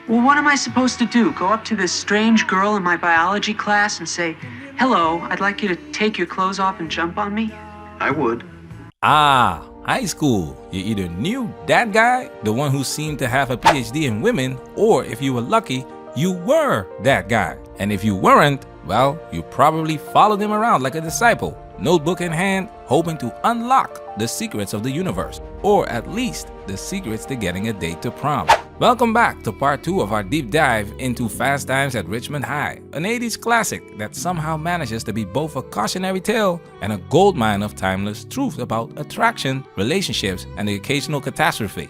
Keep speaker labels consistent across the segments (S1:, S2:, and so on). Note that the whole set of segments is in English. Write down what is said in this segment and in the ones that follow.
S1: Well, what am I supposed to do? Go up to this strange girl in my biology class and say, "Hello, I'd like you to take your clothes off and jump on me"?
S2: I would.
S3: Ah, high school. You either knew that guy, the one who seemed to have a PhD in women, or if you were lucky, you were that guy. And if you weren't, well, you probably followed him around like a disciple, notebook in hand, hoping to unlock the secrets of the universe, or at least the secrets to getting a date to prom. Welcome back to part 2 of our deep dive into Fast Times at Ridgemont High, an 80s classic that somehow manages to be both a cautionary tale and a goldmine of timeless truth about attraction, relationships, and the occasional catastrophe.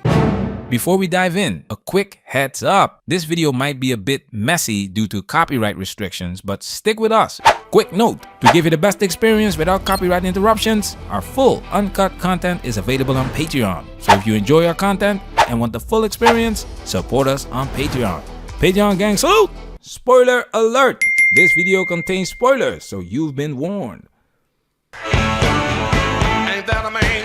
S3: Before we dive in, a quick heads up. This video might be a bit messy due to copyright restrictions, but stick with us. Quick note, to give you the best experience without copyright interruptions, our full uncut content is available on Patreon. So if you enjoy our content and want the full experience, support us on Patreon. Patreon gang salute! Spoiler alert! This video contains spoilers, so you've been warned.
S4: Ain't that a man?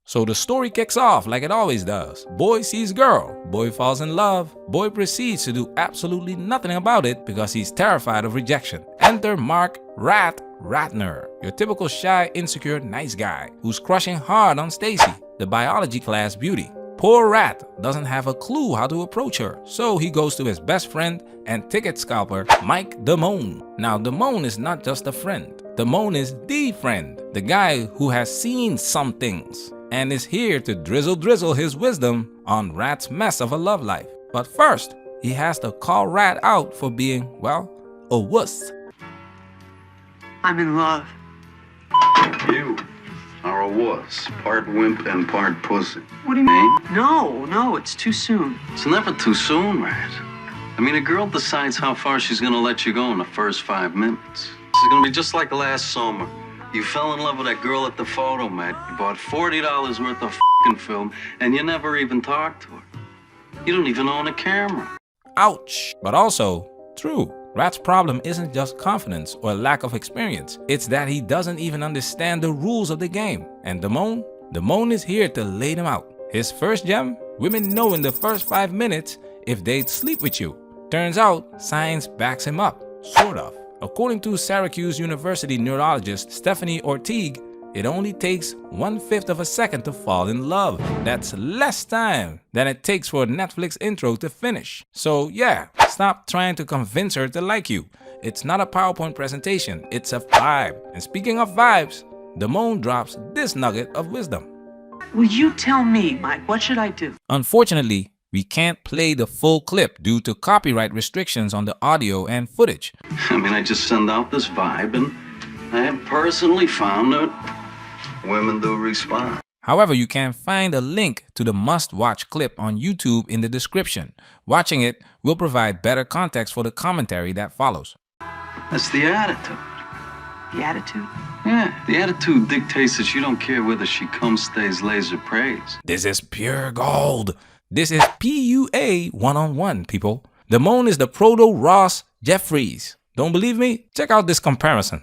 S3: So the story kicks off like it always does. Boy sees girl, boy falls in love, boy proceeds to do absolutely nothing about it because he's terrified of rejection. Enter Mark Ratner, your typical shy, insecure, nice guy who's crushing hard on Stacy, the biology class beauty. Poor Rat doesn't have a clue how to approach her, so he goes to his best friend and ticket scalper, Mike Damone. Now Damone is not just a friend. Damone is the friend, the guy who has seen some things and is here to drizzle his wisdom on Rat's mess of a love life. But first, he has to call Rat out for being, well, a wuss.
S1: I'm in love.
S2: You are a wuss, part wimp and part pussy.
S1: What do you mean? No, it's too soon.
S2: It's never too soon, Rat. I mean, a girl decides how far she's gonna let you go in the first 5 minutes. This is gonna be just like last summer. You fell in love with that girl at the photo mat. You bought $40 worth of f***ing film, and you never even talked to her. You don't even own a camera.
S3: Ouch! But also, true. Rat's problem isn't just confidence or lack of experience. It's that he doesn't even understand the rules of the game. And Damone is here to lay them out. His first gem? Women know in the first 5 minutes if they'd sleep with you. Turns out, science backs him up. Sort of. According to Syracuse University neurologist Stephanie Ortigue, it only takes 1/5 of a second to fall in love. That's less time than it takes for a Netflix intro to finish. So yeah, stop trying to convince her to like you. It's not a PowerPoint presentation, it's a vibe. And speaking of vibes, Damone drops this nugget of wisdom.
S1: Will you tell me, Mike, what should I do?
S3: Unfortunately, we can't play the full clip due to copyright restrictions on the audio and footage.
S2: I mean, I just send out this vibe, and I have personally found that women do respond.
S3: However, you can find a link to the must-watch clip on YouTube in the description. Watching it will provide better context for the commentary that follows.
S2: That's the attitude.
S1: The attitude?
S2: Yeah, the attitude dictates that you don't care whether she comes, stays, lays, or prays.
S3: This is pure gold. This is PUA one-on-one, people. Damone is the proto-Ross Jeffries. Don't believe me? Check out this comparison.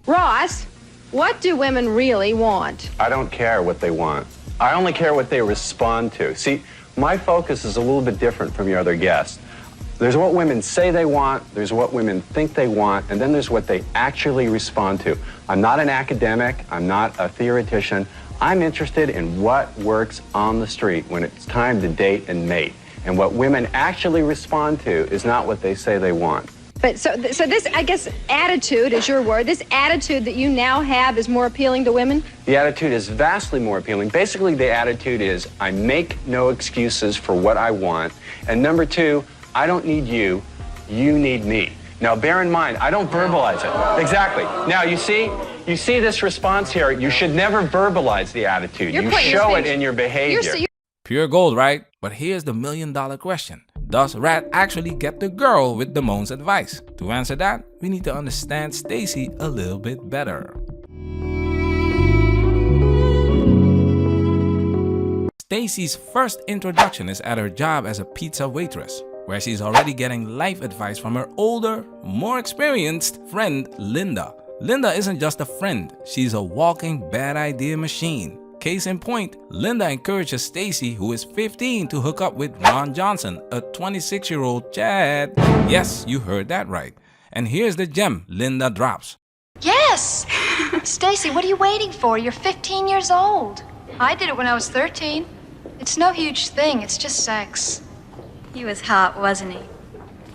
S5: Ross, what do women really want?
S6: I don't care what they want. I only care what they respond to. See, my focus is a little bit different from your other guests. There's what women say they want, there's what women think they want, and then there's what they actually respond to. I'm not an academic, I'm not a theoretician. I'm interested in what works on the street when it's time to date and mate. And what women actually respond to is not what they say they want.
S5: But so this, I guess, attitude is your word. This attitude that you now have is more appealing to women?
S6: The attitude is vastly more appealing. Basically, the attitude is I make no excuses for what I want. And number 2, I don't need you, you need me. Now, bear in mind, I don't verbalize it. Exactly. Now, you see this response here. You should never verbalize the attitude. You show it in your behavior.
S3: Pure gold, right? But here's the million-dollar question. Does Rat actually get the girl with Damone's advice? To answer that, we need to understand Stacy a little bit better. Stacy's first introduction is at her job as a pizza waitress, where she's already getting life advice from her older, more experienced friend, Linda. Linda isn't just a friend, she's a walking bad idea machine. Case in point, Linda encourages Stacy, who is 15, to hook up with Ron Johnson, a 26-year-old Chad. Yes, you heard that right. And here's the gem Linda drops.
S4: Yes! Stacy, what are you waiting for? You're 15 years old. I did it when I was 13. It's no huge thing, it's just sex.
S7: He was hot, wasn't he?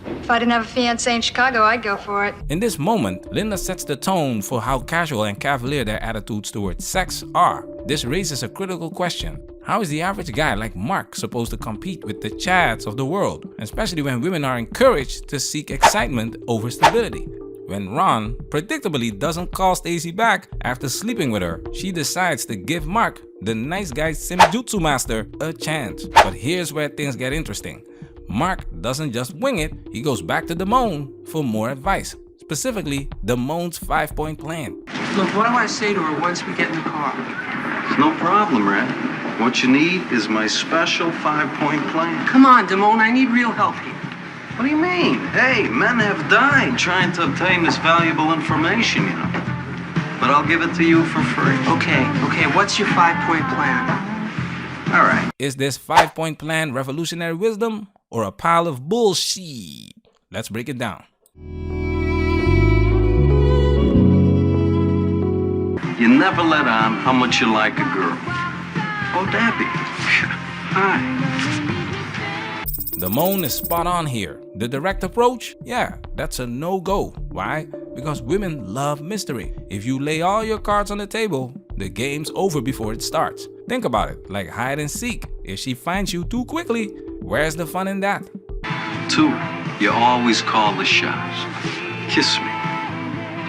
S4: If I didn't have a fiancé in Chicago, I'd go for it.
S3: In this moment, Linda sets the tone for how casual and cavalier their attitudes towards sex are. This raises a critical question. How is the average guy like Mark supposed to compete with the Chads of the world, especially when women are encouraged to seek excitement over stability? When Ron predictably doesn't call Stacy back after sleeping with her, she decides to give Mark, the nice guy Simjutsu master, a chance. But here's where things get interesting. Mark doesn't just wing it, he goes back to Damone for more advice. Specifically, Damone's 5-point plan.
S1: Look, what do I say to her once we get in the car?
S2: It's no problem, Red. What you need is my special 5-point plan.
S1: Come on, Damone, I need real help here.
S2: What do you mean? Hey, men have died trying to obtain this valuable information, you know. But I'll give it to you for free.
S1: Okay, what's your 5-point plan?
S2: All right.
S3: Is this 5-point plan revolutionary wisdom or a pile of bullshit? Let's break it down.
S2: You never let on how much you like a girl. Oh, Debbie. Hi.
S3: Damone is spot on here. The direct approach? Yeah, that's a no-go. Why? Because women love mystery. If you lay all your cards on the table, the game's over before it starts. Think about it, like hide and seek. If she finds you too quickly, where's the fun in that?
S2: 2, you always call the shots. Kiss me.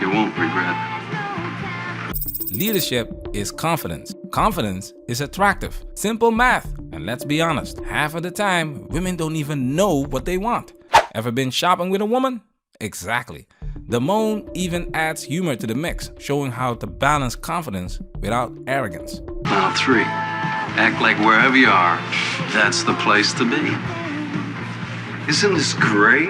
S2: You won't regret it.
S3: Leadership is confidence. Confidence is attractive. Simple math. And let's be honest, half of the time, women don't even know what they want. Ever been shopping with a woman? Exactly. Damone even adds humor to the mix, showing how to balance confidence without arrogance.
S2: Now 3, act like wherever you are, that's the place to be. Isn't this great?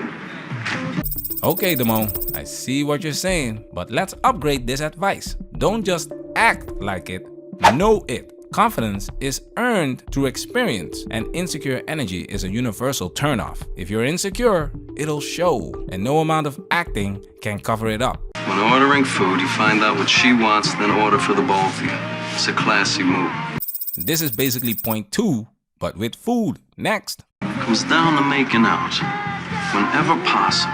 S3: Okay, Damone, I see what you're saying, but let's upgrade this advice. Don't just act like it, know it. Confidence is earned through experience, and insecure energy is a universal turnoff. If you're insecure, it'll show, and no amount of acting can cover it up.
S2: When ordering food, you find out what she wants, then order for the both of you. It's a classy move.
S3: This is basically point 2, but with food. Next.
S2: Comes down to making out. Whenever possible.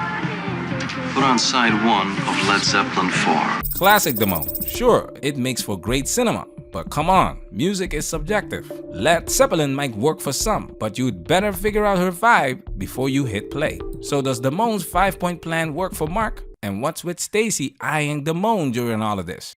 S2: Put on side 1 of Led Zeppelin 4.
S3: Classic Damone. Sure, it makes for great cinema. But come on, music is subjective. Led Zeppelin might work for some, but you'd better figure out her vibe before you hit play. So does Damone's 5-point plan work for Mark? And what's with Stacy eyeing Damone during all of this?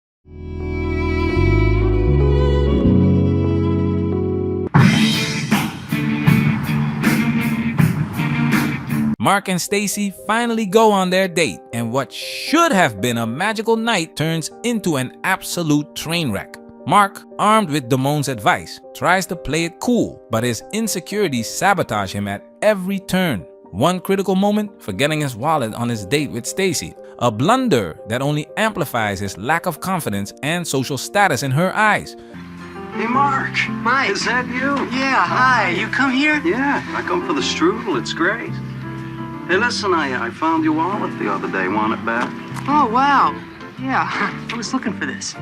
S3: Mark and Stacy finally go on their date, and what should have been a magical night turns into an absolute train wreck. Mark, armed with Damone's advice, tries to play it cool, but his insecurities sabotage him at every turn. One critical moment, forgetting his wallet on his date with Stacy, a blunder that only amplifies his lack of confidence and social status in her eyes.
S2: Hey, Mark.
S1: Mike.
S2: Is that you?
S1: Yeah, hi. You come here?
S2: Yeah, I come for the strudel. It's great. Hey, listen, I found your wallet the other day. Want it back?
S1: Oh, wow. Yeah, I was looking for this.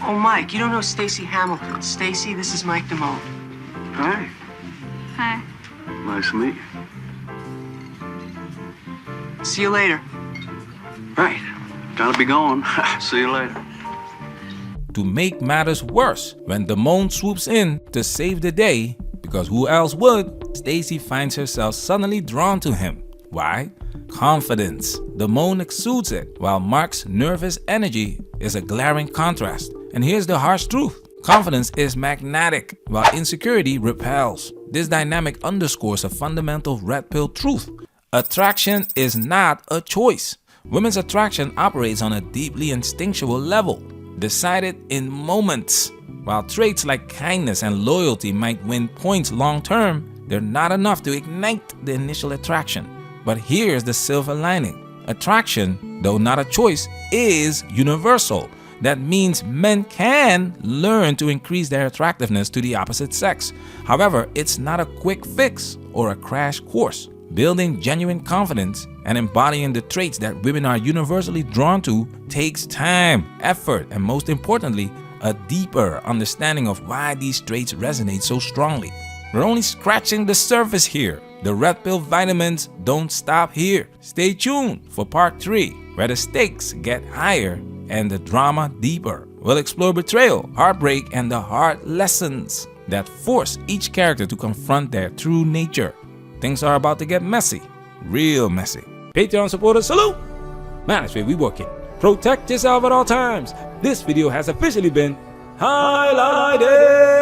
S1: Oh, Mike, you don't know Stacy Hamilton. Stacy, this is Mike Damone.
S2: Hi.
S7: Hi.
S2: Nice to meet you.
S1: See you later.
S2: Right. Gotta be going. See you later.
S3: To make matters worse, when Damone swoops in to save the day, because who else would, Stacy finds herself suddenly drawn to him. Why? Confidence. Damone exudes it, while Mark's nervous energy is a glaring contrast. And here's the harsh truth. Confidence is magnetic, while insecurity repels. This dynamic underscores a fundamental red pill truth. Attraction is not a choice. Women's attraction operates on a deeply instinctual level, decided in moments. While traits like kindness and loyalty might win points long term, they're not enough to ignite the initial attraction. But here's the silver lining. attraction, though not a choice, is universal. That means men can learn to increase their attractiveness to the opposite sex. However, it's not a quick fix or a crash course. Building genuine confidence and embodying the traits that women are universally drawn to takes time, effort, and most importantly, a deeper understanding of why these traits resonate so strongly. We're only scratching the surface here. The red pill vitamins don't stop here. Stay tuned for part 3, where the stakes get higher and the drama deeper. We'll explore betrayal, heartbreak, and the hard lessons that force each character to confront their true nature. Things are about to get messy, real messy. Patreon supporters, salute! Man, that's where we working. Protect yourself at all times. This video has officially been highlighted.